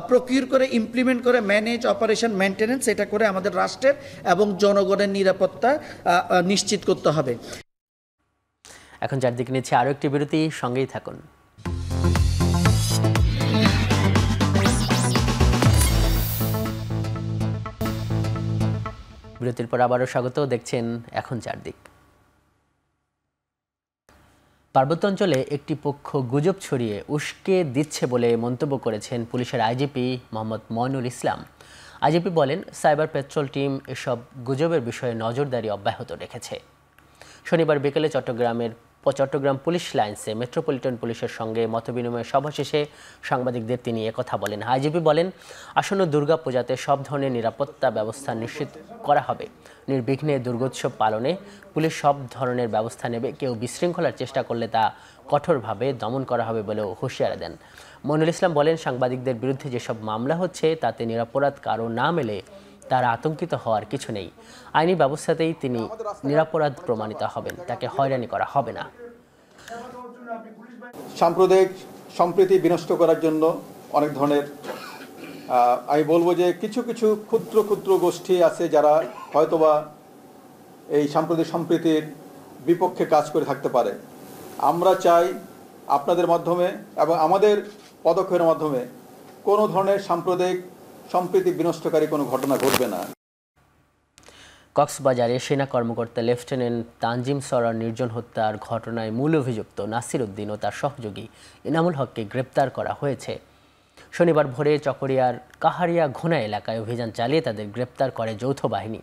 প্রকিউর করে, ইমপ্লিমেন্ট করে, ম্যানেজ, অপারেশন, মেনটেনেন্স, এটা করে আমাদের রাষ্ট্রের এবং জনগণের নিরাপত্তা নিশ্চিত করতে হবে। এখন চারদিকে নিচ্ছে আরও একটি বিরতি, সঙ্গেই থাকুন। বিরতির পর আবারও স্বাগত, দেখছেন এখন চারদিক। পার্বত্য অঞ্চলে একটি পক্ষ গুজব ছড়িয়ে উস্কে দিচ্ছে বলে মন্তব্য করেছেন পুলিশের আইজিপি মোহাম্মদ মইনুল ইসলাম। আইজিপি বলেন, সাইবার পেট্রোল টিম এসব গুজবের বিষয়ে নজরদারি অব্যাহত রেখেছে। শনিবার বিকেলে চট্টগ্রামের চট্টগ্রাম পুলিশ লাইন্সে মেট্রোপলিটন পুলিশের সঙ্গে মতবিনিময় সভা শেষে সাংবাদিকদের তিনি একথা বলেন। আইজিপি বলেন, আসন্ন দুর্গাপূজাতে সব ধরনের নিরাপত্তা ব্যবস্থা নিশ্চিত করা হবে। নির্বিঘ্নে দুর্গোৎসব পালনে পুলিশ সব ধরনের ব্যবস্থা নেবে। কেউ বিশৃঙ্খলার চেষ্টা করলে তা কঠোরভাবে দমন করা হবে বলেও হুঁশিয়ারি দেন। মইনুল ইসলাম বলেন, সাংবাদিকদের বিরুদ্ধে যেসব মামলা হচ্ছে তাতে নিরপরাধ কারো না মেলে তারা আতঙ্কিত হওয়ার কিছু নেই। আইনি ব্যবস্থাতেই তিনি নিরপরাধ প্রমাণিত হবেন, তাকে হয়রানি করা হবে না। সাম্প্রদায়িক সম্প্রীতি বিনষ্ট করার জন্য অনেক ধরনের আমি বলবো যে কিছু কিছু ক্ষুদ্র ক্ষুদ্র গোষ্ঠী আছে যারা হয়তোবা এই সাম্প্রদায়িক সম্প্রীতির বিপক্ষে কাজ করে থাকতে পারে। আমরা চাই আপনাদের মাধ্যমে এবং আমাদের পদক্ষেপের মাধ্যমে কোনো ধরনের সাম্প্রদায়িক সম্প্রীতি বিনষ্টকারী কোনো ঘটনা ঘটবে না। কক্সবাজারে সেনা কর্মকর্তা লেফটেন্যান্ট তানজিম সরার নির্জন হত্যার ঘটনায় মূল অভিযুক্ত নাসির উদ্দিন ও তার সহযোগী এনামুল হককে গ্রেপ্তার করা হয়েছে। শনিবার ভোরে চকরিয়ার কাহারিয়া ঘোনা এলাকায় অভিযান চালিয়ে তাদের গ্রেপ্তার করে যৌথ বাহিনী।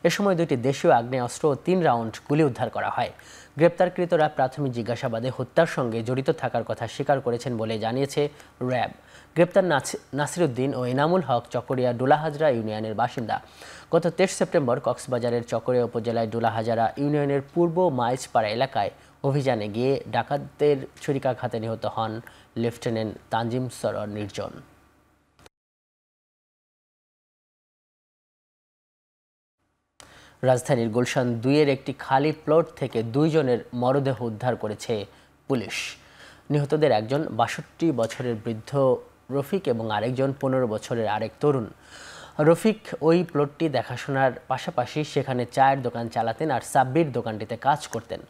এ সময় 2টি দেশীয় আগ্নেয়াস্ত্র ও 3 রাউন্ড গুলি উদ্ধার করা হয়। গ্রেপ্তারকৃতরা প্রাথমিক জিজ্ঞাসাবাদে হত্যার সঙ্গে জড়িত থাকার কথা স্বীকার করেছেন বলে জানিয়েছে র্যাব। গ্রেপ্তার নাসির উদ্দিন ও এনামুল হক চকরিয়া ডুলাহাজরা ইউনিয়নের বাসিন্দা। গত 23 সেপ্টেম্বর কক্সবাজারের চকরিয়া উপজেলায় ডুলাহাজারা ইউনিয়নের পূর্ব মাইজপাড়া এলাকায় অভিযানে গিয়ে ডাকাতদের ছুরিকাঘাতে নিহত হন লেফটেন্যান্ট তানজিম সরর নির্জন। রাজধানীর গুলশান 2-এর একটি খালি প্লট থেকে 2 জনের মরদেহ উদ্ধার করেছে পুলিশ। নিহতদের একজন 62 বছরের বৃদ্ধ রফিক এবং আরেকজন 15 বছরের আরেক তরুণ। রফিক ওই প্লটটি দেখাশোনার পাশাপাশি সেখানে চায়ের দোকান চালাতেন আর সাব্বির দোকানটিতে কাজ করতেন।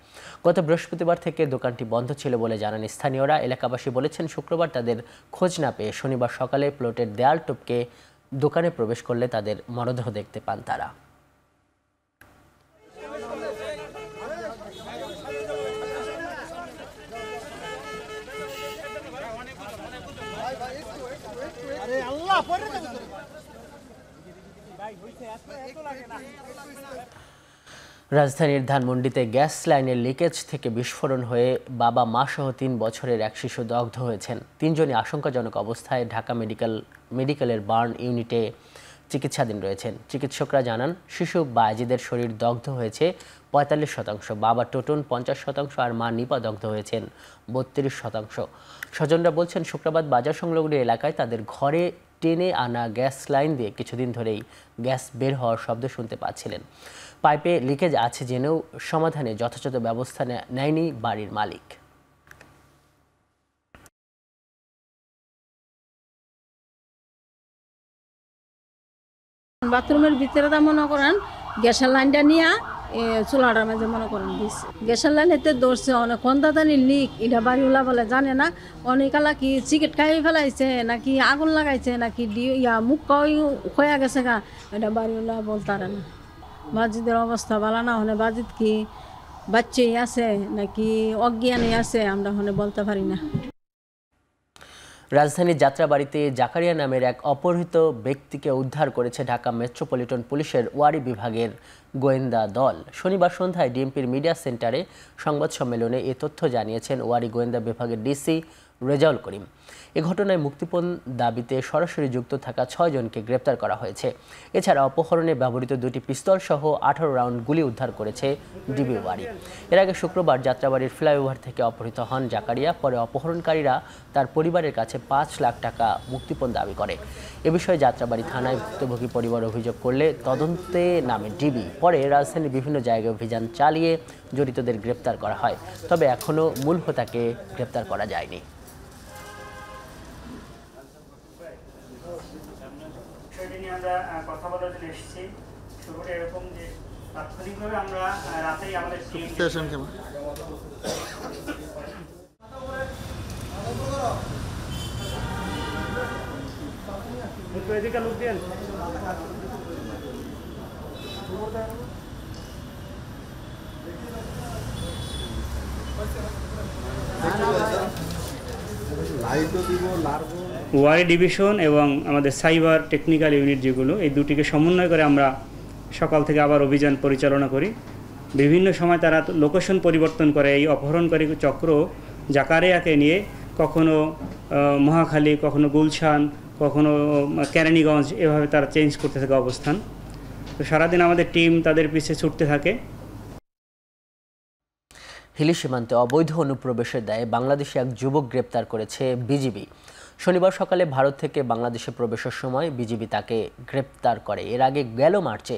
গত বৃহস্পতিবার থেকে দোকানটি বন্ধ ছিল বলে জানান স্থানীয়রা। এলাকাবাসী বলেছেন, শুক্রবার তাদের খোঁজ না পেয়ে শনিবার সকালে প্লটের দেয়াল টপকে দোকানে প্রবেশ করলে তাদের মরদেহ দেখতে পান তারা। রাজধানীর ধানমন্ডিতে গ্যাস লাইনের লিকেজ থেকে বিস্ফোরণ হয়ে বাবা মা সহ 3 বছরের এক শিশু দগ্ধ হয়েছেন। 3 জনই আশঙ্কাজনক অবস্থায় ঢাকা মেডিকেলের বার্ন ইউনিটে চিকিৎসাধীন রয়েছেন। চিকিৎসকরা জানান, শিশু বায়েজিদের শরীর দগ্ধ হয়েছে 45%, বাবা টোটন 50% আর মা নিপা দগ্ধ হয়েছেন 32%। স্বজনরা বলছেন, শুক্রবার বাজার সংলগ্ন এলাকায় তাদের ঘরে টেনে আনা গ্যাস লাইন দিয়ে কিছুদিন ধরেই গ্যাস বের হওয়ার শব্দ শুনতে পাচ্ছিলেন। পাইপে লিকেজ আছে জেনেও সমাধানে যথাযথ ব্যবস্থা নেয়নি বাড়ির মালিক। বাথরুমের ভিতরে মনে করেন গ্যাসের লাইনটা নিয়ে চুলাটার মাঝে মনে করেন দিচ্ছে। গ্যাসের লাইন এতে ধরছে অনেকক্ষণ দাদানি লিক, এটা বাড়িওয়ালা বলে জানে না। অনেকালা কি চিকেট খাই ফেলাইছে নাকি আগুন লাগাইছে নাকি মুখ খয়া গেছে গা, এটা বাড়িওয়ালা বলতারে না। বাজিদের অবস্থা ভালো না হলে বাজিদ কি বাচ্চাই আছে নাকি অজ্ঞানী আছে আমরা হলে বলতে পারি না। রাজধানীর যাত্রাবাড়িতে জাকারিয়া নামের এক অপহৃত ব্যক্তিকে উদ্ধার করেছে ঢাকা মেট্রোপলিটন পুলিশের ওয়ারি বিভাগের গোয়েন্দা দল। শনিবার সন্ধ্যায় ডিএমপির মিডিয়া সেন্টারে সংবাদ সম্মেলনে এ তথ্য জানিয়েছেন ওয়ারি গোয়েন্দা বিভাগের ডিসি রেজাউল করিম। এ ঘটনায় মুক্তিপণ দাবিতে সরাসরি যুক্ত থাকা 6 জনকে গ্রেপ্তার করা হয়েছে। এছাড়া অপহরণে ব্যবহৃত 2টি পিস্তল সহ 18 রাউন্ড গুলি উদ্ধার করেছে ডিবি ওয়ারি। এর আগে শুক্রবার যাত্রাবাড়ির ফ্লাইওভার থেকে অপহৃত হন জাকারিয়া। পরে অপহরণকারীরা তার পরিবারের কাছে 5 লাখ টাকা মুক্তিপণ দাবি করে। এ বিষয়ে যাত্রাবাড়ি থানায় ভুক্তভোগী পরিবার অভিযোগ করলে তদন্তে নামে ডিবি। পরে রাজধানীর বিভিন্ন জায়গায় অভিযান চালিয়ে জড়িতদের গ্রেপ্তার করা হয়, তবে এখনও মূল হোতাকে গ্রেপ্তার করা যায়নি। আমরা কথা বলার জন্য এসেছি। শুরুটা এরকম যে তাৎক্ষণিকভাবে আমরা রাতেই আমাদের এদিকে লোক দেন ওয়ারি ডিভিশন এবং আমাদের সাইবার টেকনিক্যাল ইউনিট যেগুলো, এই দুটিকে সমন্বয় করে আমরা সকাল থেকে আবার অভিযান পরিচালনা করি। বিভিন্ন সময় তারা লোকেশন পরিবর্তন করে। এই অপহরণকারী চক্র জাকারিয়াকে নিয়ে কখনো মহাখালী, কখনো গুলশান, কখনো কেরানীগঞ্জ, এভাবে তারা চেঞ্জ করতে থাকে অবস্থান। তো সারাদিন আমাদের টিম তাদের পিছে ছুটতে থাকে। হিলি সীমান্তে অবৈধ অনুপ্রবেশের দায়ে বাংলাদেশে এক যুবক গ্রেপ্তার করেছে বিজিবি। শনিবার সকালে ভারত থেকে বাংলাদেশে প্রবেশের সময় বিজিবি তাকে গ্রেপ্তার করে। এর আগে গেল মার্চে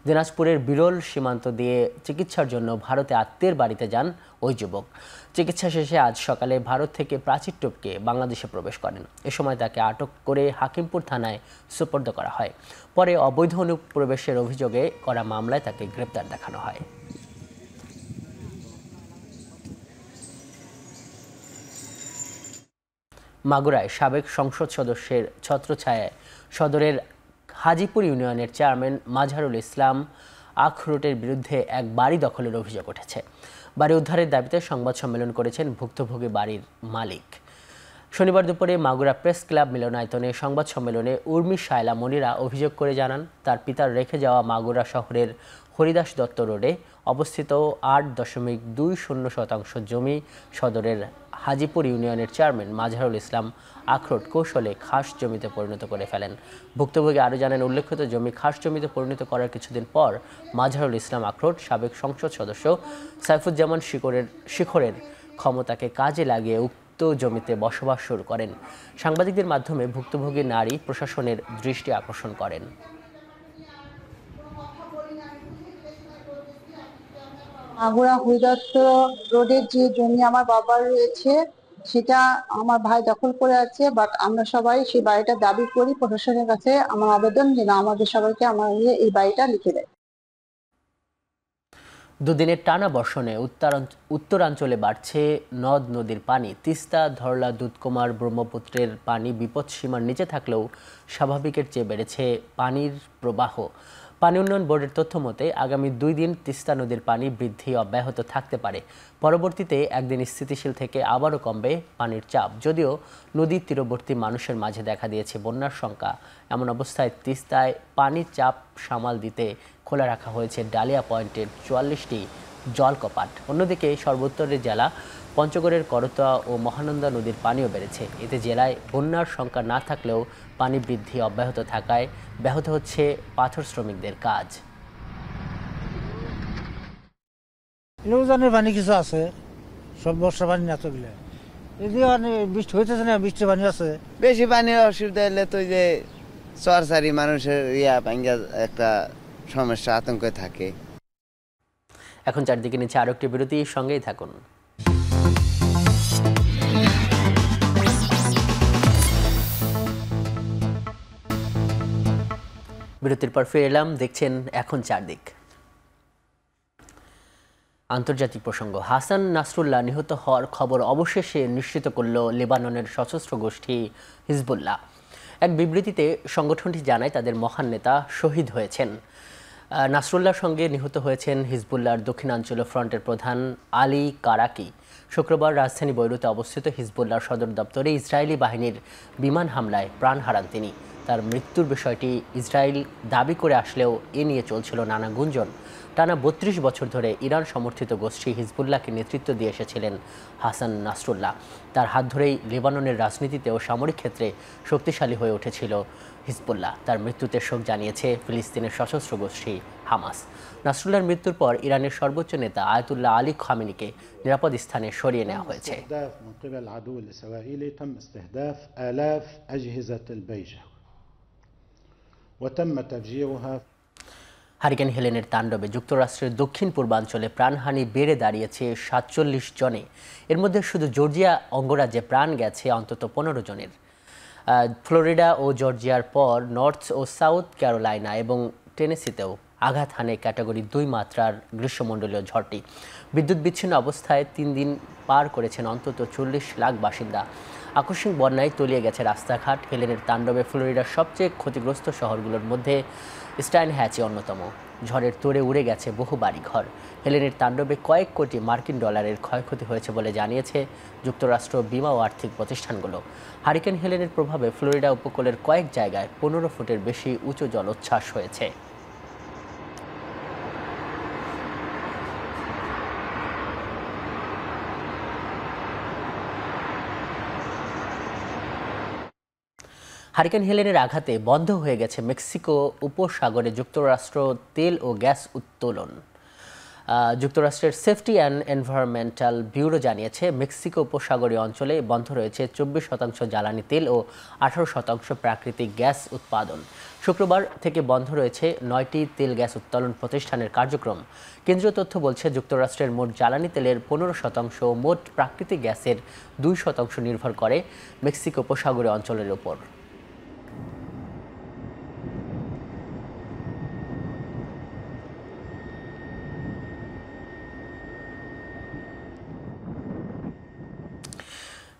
দিনাজপুরের বিরল সীমান্ত দিয়ে চিকিৎসার জন্য ভারতে আত্মীয়ের বাড়িতে যান ওই যুবক। চিকিৎসা শেষে আজ সকালে ভারত থেকে প্রাচীর টপকে বাংলাদেশে প্রবেশ করেন। এ সময় তাকে আটক করে হাকিমপুর থানায় সোপর্দ করা হয়। পরে অবৈধ অনুপ্রবেশের অভিযোগে করা মামলায় তাকে গ্রেপ্তার দেখানো হয়। মাগুরায় সাবেক সংসদ সদস্যের ছত্রছায়ায় সদরের হাজিপুর ইউনিয়নের চেয়ারম্যান মাজহারুল ইসলাম আখরোটের বিরুদ্ধে এক বাড়ি দখলের অভিযোগ উঠেছে। বাড়ি উদ্ধারের দাবিতে সংবাদ সম্মেলন করেছেন ভুক্তভোগী বাড়ির মালিক। শনিবার দুপুরে মাগুরা প্রেস ক্লাব মিলনায়তনে সংবাদ সম্মেলনে উর্মি শায়লা মনিরা অভিযোগ করে জানান, তার পিতার রেখে যাওয়া মাগুরা শহরের হরিদাস দত্ত রোডে অবস্থিত 8.20% জমি সদরের হাজিপুর ইউনিয়নের চেয়ারম্যান মাজহারুল ইসলাম আখরোট কৌশলে খাস জমিতে পরিণত করে ফেলেন। ভুক্তভোগী আরও জানেন, উল্লেখিত জমি খাস জমিতে পরিণত করার কিছুদিন পর মাজহারুল ইসলাম আখরোট সাবেক সংসদ সদস্য সাইফুজ্জামান শিখরের ক্ষমতাকে কাজে লাগিয়ে উক্ত জমিতে বসবাস শুরু করেন। সাংবাদিকদের মাধ্যমে ভুক্তভোগী নারী প্রশাসনের দৃষ্টি আকর্ষণ করেন। মাগুরা হরিদত্ত রোডের যে জমি আমার বাবার রয়েছে সেটা আমার ভাই দখল করে আছে, বাট আমরা সবাই সেই বাড়িটা দাবি করি। প্রশাসনের কাছে আমার আবেদন যেন আমাদের সবাইকে এই বাড়িটা লিখে দেয়। দুদিনের টানা বর্ষণে উত্তরাঞ্চলে বাড়ছে নদ নদীর পানি। তিস্তা, ধরলা, দুধকুমার, ব্রহ্মপুত্রের পানি বিপদসীমার নিচে থাকলেও স্বাভাবিকের চেয়ে বেড়েছে পানির প্রবাহ। পানি উন্নয়ন বোর্ডের তথ্য মতে আগামী 2 দিন তিস্তা নদীর পানি বৃদ্ধি অব্যাহত থাকতে পারে। পরবর্তীতে একদিন স্থিতিশীল থেকে আবারও কমবে পানির চাপ। যদিও নদীর তীরবর্তী মানুষের মাঝে দেখা দিয়েছে বন্যার শঙ্কা। এমন অবস্থায় তিস্তায় পানির চাপ সামাল দিতে খোলা রাখা হয়েছে ডালিয়া পয়েন্টের 44টি জলকপাট। অন্যদিকে সর্বোত্তরের জেলা পঞ্চগড়ের করতোয়া ও মহানন্দা নদীর পানিও বেড়েছে। এতে জেলায় বন্যার শঙ্কা না থাকলেও পানি বৃদ্ধি অব্যাহত থাকায় ব্যাহত হচ্ছে পাথর শ্রমিকদের কাজ। উজানের পানি কিছু আছে, সব বর্ষা পানি না চলে এদিকে বৃষ্টি হইতেছে না, বৃষ্টির পানি আছে। বেশি পানির অসুবিধা হলে তো যে সরসারি মানুষের একটা সমস্যা, আতঙ্ক থাকে। এখন চারদিকে নিচে আরো একটি বিরতি, সঙ্গেই থাকুন। বিরতির পর ফিরে এলাম, দেখছেন এখন চারদিক। আন্তর্জাতিক প্রসঙ্গ। হাসান নাসরুল্লাহ নিহত হওয়ার খবর অবশেষে নিশ্চিত করল লেবাননের সশস্ত্র গোষ্ঠী হিজবুল্লাহ। এক বিবৃতিতে সংগঠনটি জানায় তাদের মহান নেতা শহীদ হয়েছেন। নাসরুল্লাহর সঙ্গে নিহত হয়েছেন হিজবুল্লাহর দক্ষিণাঞ্চলীয় ফ্রন্টের প্রধান আলী কারাকি। শুক্রবার রাজধানী বৈরুতে অবস্থিত হিজবুল্লাহর সদর দপ্তরে ইসরায়েলি বাহিনীর বিমান হামলায় প্রাণ হারান তিনি। তার মৃত্যুর বিষয়টি ইসরায়েল দাবি করে আসলেও এ নিয়ে চলছিল নানা গুঞ্জন। টানা 32 বছর ধরে ইরান সমর্থিত গোষ্ঠী হিজবুল্লাহকে নেতৃত্ব দিয়ে এসেছিলেন হাসান নাসরুল্লাহ। তার হাত ধরেই লেবাননের রাজনীতিতে ও সামরিক ক্ষেত্রে শক্তিশালী হয়ে উঠেছিল হিজবুল্লাহ। তার মৃত্যুতে শোক জানিয়েছে ফিলিস্তিনের সশস্ত্র গোষ্ঠী হামাস। নাসরুল্লাহর মৃত্যুর পর ইরানের সর্বোচ্চ নেতা আয়াতুল্লাহ আলী খামেনিকে নিরাপদ স্থানে সরিয়ে নেওয়া হয়েছে। হারিকেন হেলেনের তাণ্ডবে যুক্তরাষ্ট্রের দক্ষিণ পূর্বাঞ্চলে প্রাণহানি বেড়ে দাঁড়িয়েছে 47 জনে। এর মধ্যে শুধু জর্জিয়া অঙ্গরাজ্যে প্রাণ গেছে অন্তত 15 জনের। ফ্লোরিডা ও জর্জিয়ার পর নর্থ ও সাউথ ক্যারোলাইনা এবং টেনেসিতেও আঘাত হানে ক্যাটাগরি 2 মাত্রার গ্রীষ্মমণ্ডলীয় ঝড়টি। বিদ্যুৎ বিচ্ছিন্ন অবস্থায় 3 দিন পার করেছেন অন্তত 40 লাখ বাসিন্দা। আকস্মিক বন্যায় তলিয়ে গেছে রাস্তাঘাট। হেলেনের তাণ্ডবে ফ্লোরিডার সবচেয়ে ক্ষতিগ্রস্ত শহরগুলোর মধ্যে স্টাইনহ্যাচই অন্যতম। ঝড়ের তোড়ে উড়ে গেছে বহু বাড়িঘর। হেলেনের তাণ্ডবে কয়েক কোটি মার্কিন ডলারের ক্ষয়ক্ষতি হয়েছে বলে জানিয়েছে যুক্তরাষ্ট্র বীমা ও আর্থিক প্রতিষ্ঠানগুলো। হারিকেন হেলেনের প্রভাবে ফ্লোরিডা উপকূলের কয়েক জায়গায় 15 ফুটের বেশি উঁচু জলোচ্ছ্বাস হয়েছে। হারিকেন হেলেনের আঘাতে বন্ধ হয়ে গেছে মেক্সিকো উপসাগরে যুক্তরাষ্ট্র তেল ও গ্যাস উত্তোলন। যুক্তরাষ্ট্রের সেফটি অ্যান্ড এনভায়রনমেন্টাল ব্যুরো জানিয়েছে মেক্সিকো উপসাগরীয় অঞ্চলে বন্ধ রয়েছে 24% জ্বালানি তেল ও 18% প্রাকৃতিক গ্যাস উৎপাদন। শুক্রবার থেকে বন্ধ রয়েছে 9টি তেল গ্যাস উত্তোলন প্রতিষ্ঠানের কার্যক্রম। কেন্দ্রীয় তথ্য বলছে যুক্তরাষ্ট্রের মোট জ্বালানি তেলের 15% ও মোট প্রাকৃতিক গ্যাসের 2% নির্ভর করে মেক্সিকো উপসাগরীয় অঞ্চলের উপর।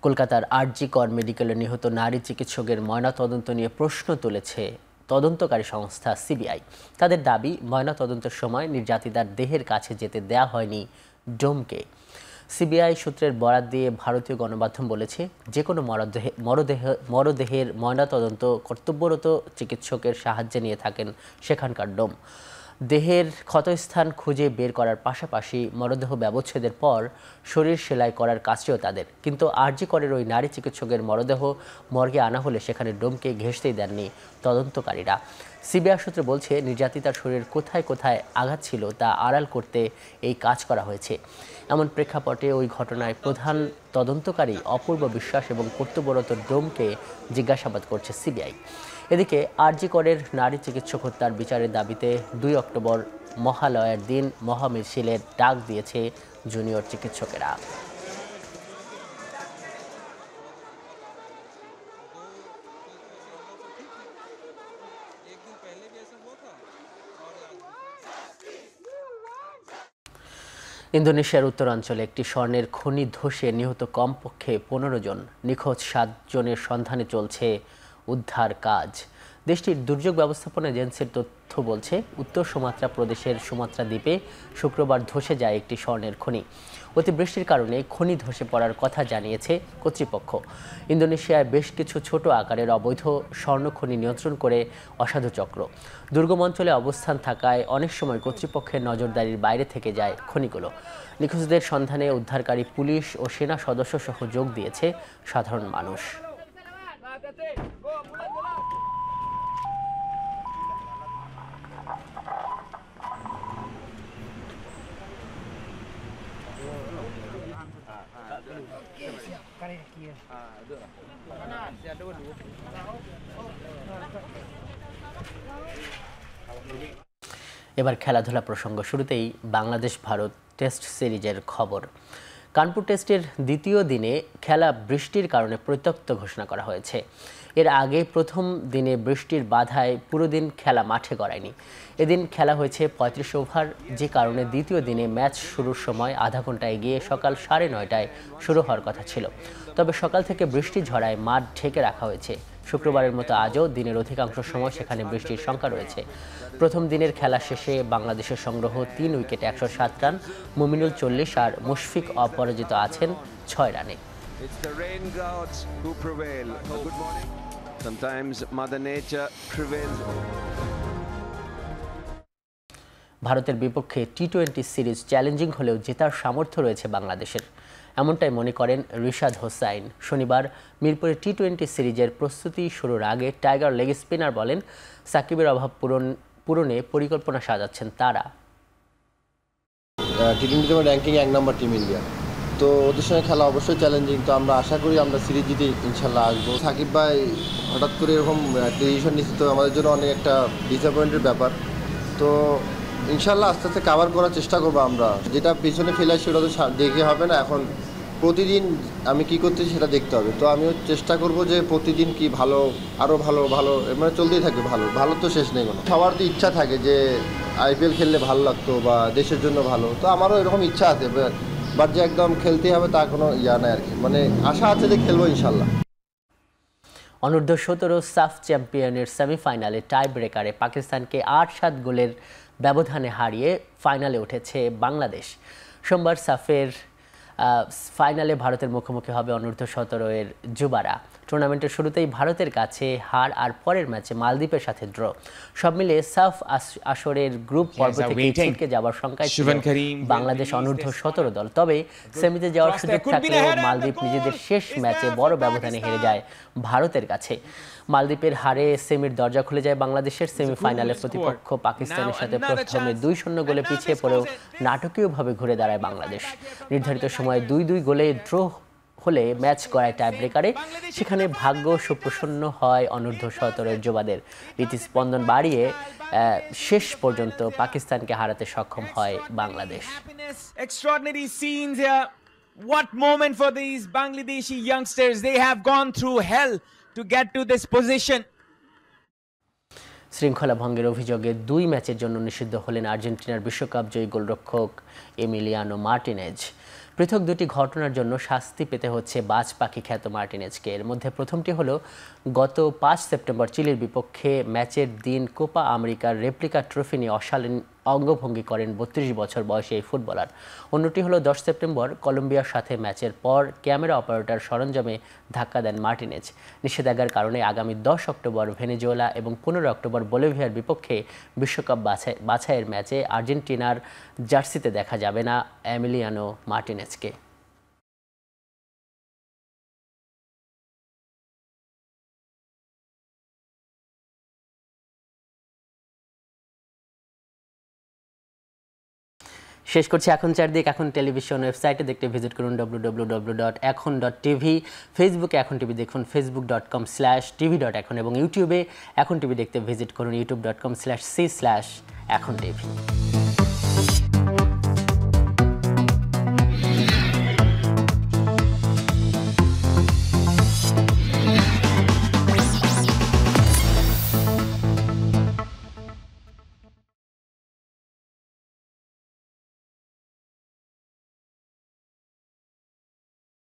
কলকাতার আরজি কর মেডিকেলে নিহত নারী চিকিৎসকের ময়নাতদন্ত নিয়ে প্রশ্ন তুলেছে তদন্তকারী সংস্থা সিবিআই। তাদের দাবি, ময়নাতদন্তের সময় নির্যাতিতার দেহের কাছে যেতে দেয়া হয়নি ডোমকে। সিবিআই সূত্রের বরাত দিয়ে ভারতীয় গণমাধ্যম বলেছে, যে কোনো মরদেহের ময়নাতদন্ত কর্তব্যরত চিকিৎসকের সাহায্যে নিয়ে থাকেন সেখানকার ডোম। দেহের ক্ষতস্থান খুঁজে বের করার পাশাপাশি মরদেহ ব্যবচ্ছেদের পর শরীর সেলাই করার কাজটিও তাদের। কিন্তু আরজি করের ওই নারী চিকিৎসকের মরদেহ মর্গে আনা হলে সেখানে ডোমকে ঘেঁষতেই দেননি তদন্তকারীরা। সিবিআই সূত্রে বলছে, নির্যাতিতার শরীর কোথায় কোথায় আঘাত ছিল তা আড়াল করতে এই কাজ করা হয়েছে। এমন প্রেক্ষাপটে ওই ঘটনায় প্রধান তদন্তকারী অপূর্ব বিশ্বাস এবং কর্তব্যরত ডোমকে জিজ্ঞাসাবাদ করছে সিবিআই। এদিকে আরজি করের নারী চিকিৎসক হত্যার বিচারের দাবিতে 2 অক্টোবর মহালয়ার দিন মহামিছিলের ডাক দিয়েছে জুনিয়র চিকিৎসকেরা। ইন্দোনেশিয়ার উত্তরাঞ্চলে একটি স্বর্ণের খনি ধসে নিহত কমপক্ষে 15 জন, নিখোঁজ 7 জনের সন্ধানে চলছে উদ্ধার কাজ। দেশটির দুর্যোগ ব্যবস্থাপনা এজেন্সির তথ্য বলছে, উত্তর সুমাত্রা প্রদেশের সুমাত্রা দ্বীপে শুক্রবার ধসে যায় একটি স্বর্ণের খনি। অতিবৃষ্টির কারণে খনি ধসে পড়ার কথা জানিয়েছে কর্তৃপক্ষ। ইন্দোনেশিয়ায় বেশ কিছু ছোট আকারের অবৈধ স্বর্ণ খনি নিয়ন্ত্রণ করে অসাধু চক্র। দুর্গম অঞ্চলে অবস্থান থাকায় অনেক সময় কর্তৃপক্ষের নজরদারির বাইরে থেকে যায় খনিগুলো। নিখোঁজদের সন্ধানে উদ্ধারকারী পুলিশ ও সেনা সদস্য সহ যোগ দিয়েছে সাধারণ মানুষ। এবার খেলাধুলা প্রসঙ্গ। শুরুতেই বাংলাদেশ ভারত টেস্ট সিরিজের খবর। কানপুর টেস্টের দ্বিতীয় দিনে খেলা বৃষ্টির কারণে পরিত্যক্ত ঘোষণা করা হয়েছে। এর আগে প্রথম দিনে বৃষ্টির বাধায় পুরো দিন খেলা মাঠে গড়ায়নি। এদিন খেলা হয়েছে 35 ওভার, যে কারণে দ্বিতীয় দিনে ম্যাচ শুরুর সময় আধা ঘন্টা এগিয়ে সকাল 9:30টায় শুরু হওয়ার কথা ছিল। তবে সকাল থেকে বৃষ্টি ঝড়ায় মাঠ ঢেকে রাখা হয়েছে। শুক্রবারের মতো আজও দিনের অধিকাংশ সময় সেখানে বৃষ্টির সংখ্যা রয়েছে। প্রথম দিনের খেলা শেষে বাংলাদেশের সংগ্রহ 3 উইকেটে 107 রান, মুমিনুল 40 আর মুশফিক অপরাজিত আছেন 6 রানে। It's the rain gods who prevail. Good morning. Sometimes Mother Nature prevails. ভারতের বিপক্ষে টি-20 সিরিজ চ্যালেঞ্জিং হলেও জেতার সামর্থ্য রয়েছে বাংলাদেশের, এমনটাই মনে করেন রিশাদ হোসাইন। শনিবার মিরপুরে টি-20 সিরিজের প্রস্তুতি শুরুর আগে টাইগার লেগ স্পিনার বলেন, সাকিবের অভাব পূরণে পরিকল্পনা সাজাচ্ছেন তারা। টি-20 র্যাঙ্কিং 1 নম্বর টিম ইন্ডিয়া, তো ওদের সঙ্গে খেলা অবশ্যই চ্যালেঞ্জিং। তো আমরা আশা করি আমরা সিরিজ জিতে ইনশাল্লাহ আসবো। সাকিব ভাই হঠাৎ করে এরকম ডিসিশন নিচ্ছে, তো আমাদের জন্য অনেক একটা ডিসঅ্যাপয়েন্টের ব্যাপার। তো ইনশাল্লাহ আস্তে আস্তে কাভার করার চেষ্টা করবো আমরা। যেটা পেছনে ফেলে সেটা তো দেখে হবে না, এখন প্রতিদিন আমি কি করতেছি সেটা দেখতে হবে। তো আমিও চেষ্টা করব যে প্রতিদিন কি ভালো, আরও ভালো ভালো মানে চলতেই থাকবে। ভালো ভালো তো শেষ নেই কোনো। সবার তো ইচ্ছা থাকে যে আইপিএল খেললে ভালো লাগতো বা দেশের জন্য ভালো, তো আমারও এরকম ইচ্ছা আছে, বাট যে একদম খেলতেই হবে তা কোনো ইয়া নাই আর কি, মানে আশা আছে যে খেলবো ইনশাল্লাহ। অনূর্ধ্ব 17 সাফ চ্যাম্পিয়নের সেমিফাইনালে টাই ব্রেকারে পাকিস্তানকে 8-7 গোলের ব্যবধানে হারিয়ে ফাইনালে উঠেছে বাংলাদেশ। সোমবার সাফের ফাইনালে ভারতের মুখোমুখি হবে অনূর্ধ্ব-17 এর যুবারা। টুর্নামেন্টের শুরুতেই ভারতের কাছে হার আর পরের ম্যাচে মালদ্বীপের সাথে ড্র। সব মিলিয়ে সাফ আসরের গ্রুপ পর্ব থেকে ছিটকে যাওয়ার সংখ্যায় ছিল বাংলাদেশ অনূর্ধ্ব-17 দল। তবে সেমিতে যাওয়ার সুযোগ থাকলেও মালদ্বীপ নিজেদের শেষ ম্যাচে বড় ব্যবধানে হেরে যায় ভারতের কাছে। মালদ্বীপের হারে সেমির দরজা খুলে যায় বাংলাদেশের। সেমিফাইনালে প্রতিপক্ষ পাকিস্তানের সাথে প্রথমে 2-0 গোলে পিছিয়ে পড়েও নাটকীয়ভাবে ঘুরে দাঁড়ায় বাংলাদেশ। নির্ধারিত সময়ে 2-2 গোলে ড্র হলে ম্যাচ গড়ায় টাই ব্রেকারে। সেখানে ভাগ্য সুপ্রসন্ন হয় অনূর্ধ্ব-17 এর যুবাদের। রীতিস্পন্দন বাড়িয়ে শেষ পর্যন্ত পাকিস্তানকে হারাতে সক্ষম হয় Bangladesh. Extraordinary scenes here. What moment for these Bangladeshi youngsters. They have gone through hell to get to this position. শৃঙ্খলা ভঙ্গের অভিযোগে 2 ম্যাচের জন্য নিষিদ্ধ হলেন আর্জেন্টিনার বিশ্বকাপ জয়ী গোলরক্ষক এমিলিয়ানো মার্টিনেজ। পৃথক দুটি ঘটনার জন্য শাস্তি পেতে হচ্ছে বাজ পাখি খ্যাত মার্টিনেজকে। এর মধ্যে প্রথমটি হলো গত 5 সেপ্টেম্বর চিলির বিপক্ষে ম্যাচের দিন কোপা আমেরিকার রেপ্লিকা ট্রফি নিয়ে অশালীন অঙ্গভঙ্গি করেন 32 বছর বয়সী এই ফুটবলার। অন্যটি হলো 10 সেপ্টেম্বর কলম্বিয়ার সাথে ম্যাচের পর ক্যামেরা অপারেটর সরঞ্জামে ধাক্কা দেন মার্টিনেজ। নিষেধাজ্ঞার কারণে আগামী 10 অক্টোবর ভেনেজুয়েলা এবং 15 অক্টোবর বলিভিয়ার বিপক্ষে বিশ্বকাপ বাছাইয়ের ম্যাচে আর্জেন্টিনার জার্সিতে দেখা যাবে না এমিলিয়ানো মার্টিনেজকে। শেষ করছি এখন চারদিক। এখন টেলিভিশন ওয়েবসাইটে দেখতে ভিজিট করুন www.ekhon.tv। ফেসবুকে এখন টিভি দেখুন facebook.com/tv.ekhon এবং ইউটিউবে এখন টিভি দেখতে ভিজিট করুন youtube.com/c/ekhon tv।